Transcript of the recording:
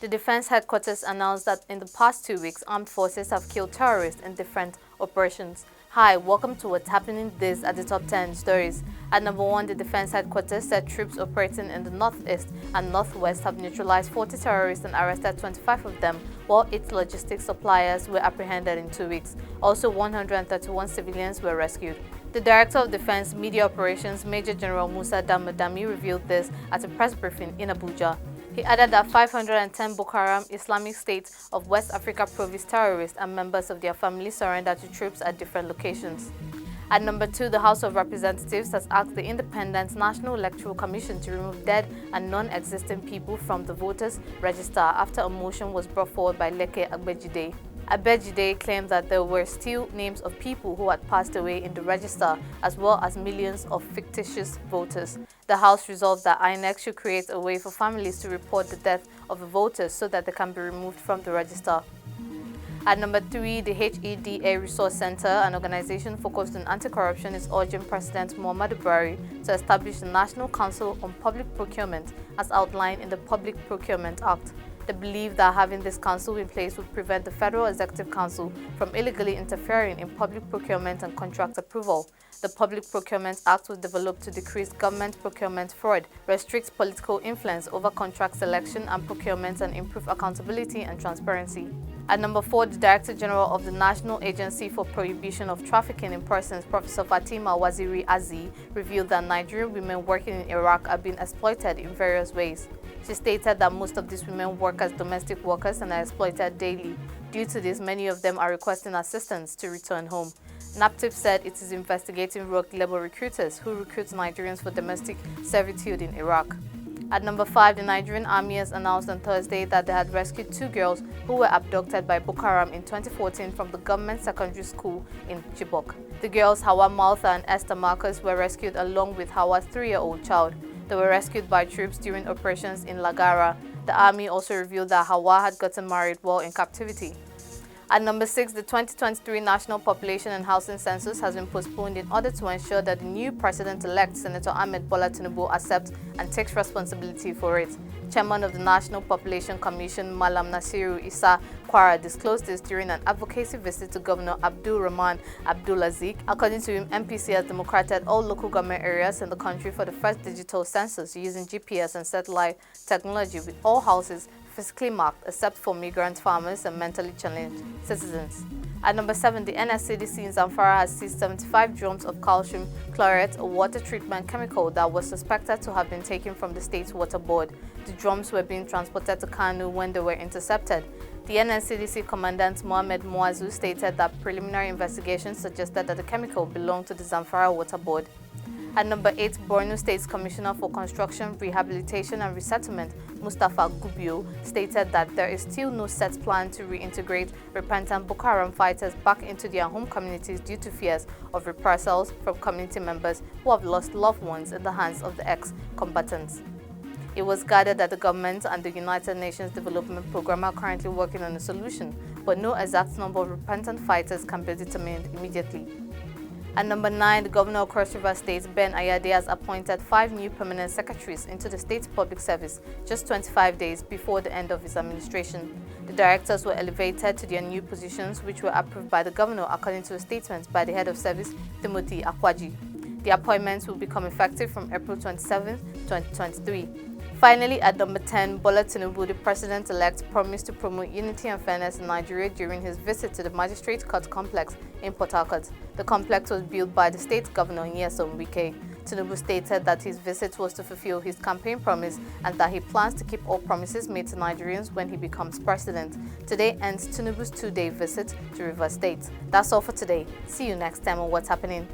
The defense headquarters announced that in the past 2 weeks, armed forces have killed terrorists in different operations. Hi, welcome to what's happening this at the top 10 stories. At number 1, the defense headquarters said troops operating in the northeast and northwest have neutralized 40 terrorists and arrested 25 of them, while 8 logistics suppliers were apprehended in 2 weeks. Also, 131 civilians were rescued. The Director of Defense Media Operations, Major General Musa Damadami, revealed this at a press briefing in Abuja. He added that 510 Boko Haram Islamic State of West Africa Province terrorists and members of their families surrendered to troops at different locations. At number 2, the House of Representatives has asked the Independent National Electoral Commission to remove dead and non-existing people from the voters' register after a motion was brought forward by Leke Agbejide. Agbejide claimed that there were still names of people who had passed away in the register, as well as millions of fictitious voters. The House resolved that INEC should create a way for families to report the death of the voters so that they can be removed from the register. At number 3, the HEDA Resource Center, an organization focused on anti-corruption, is urging President Muhammadu Buhari to establish the National Council on Public Procurement as outlined in the Public Procurement Act. They believe that having this council in place would prevent the Federal Executive Council from illegally interfering in public procurement and contract approval. The Public Procurement Act was developed to decrease government procurement fraud, restrict political influence over contract selection and procurement, and improve accountability and transparency. At number 4, the Director General of the National Agency for Prohibition of Trafficking in Persons, Professor Fatima Waziri Aziz, revealed that Nigerian women working in Iraq are being exploited in various ways. She stated that most of these women work as domestic workers and are exploited daily. Due to this, many of them are requesting assistance to return home. NAPTIP said it is investigating rogue labor recruiters who recruit Nigerians for domestic servitude in Iraq. At number 5, the Nigerian Army has announced on Thursday that they had rescued 2 girls who were abducted by Boko Haram in 2014 from the government secondary school in Chibok. The girls, Hawa Maltha and Esther Marcus, were rescued along with Hawa's 3-year-old child. They were rescued by troops during operations in Lagara. The army also revealed that Hawa had gotten married while in captivity. At number 6, the 2023 National Population and Housing Census has been postponed in order to ensure that the new President-elect, Senator Ahmed Bola Tinubu, accepts and takes responsibility for it. Chairman of the National Population Commission, Malam Nasiru Isa Kwara, disclosed this during an advocacy visit to Governor Abdul Rahman Abdulaziz. According to him, MPC has democratized all local government areas in the country for the first digital census using GPS and satellite technology, with all houses physically marked except for migrant farmers and mentally challenged citizens. At number 7, the NSCDC in Zamfara has seized 75 drums of calcium chlorate, a water treatment chemical that was suspected to have been taken from the state's water board. The drums were being transported to Kanu when they were intercepted. The NSCDC Commandant Mohammed Muazu stated that preliminary investigations suggested that the chemical belonged to the Zamfara Water Board. At number 8, Borneo State's Commissioner for Construction, Rehabilitation and Resettlement, Mustafa Gubio, stated that there is still no set plan to reintegrate repentant Boko Haram fighters back into their home communities due to fears of reprisals from community members who have lost loved ones in the hands of the ex-combatants. It was gathered that the government and the United Nations Development Programme are currently working on a solution, but no exact number of repentant fighters can be determined immediately. At number 9, the Governor of Cross River State, Ben Ayade, has appointed 5 new permanent secretaries into the state's public service just 25 days before the end of his administration. The directors were elevated to their new positions, which were approved by the governor, according to a statement by the head of service, Timothy Akwaji. The appointments will become effective from April 27, 2023. Finally, at number 10, Bola Tinubu, the President-elect, promised to promote unity and fairness in Nigeria during his visit to the Magistrate Court Complex in Port Harcourt. The complex was built by the state governor, Nyesom Wike. Tinubu stated that his visit was to fulfill his campaign promise and that he plans to keep all promises made to Nigerians when he becomes president. Today ends Tinubu's 2-day visit to Rivers State. That's all for today. See you next time on What's Happening.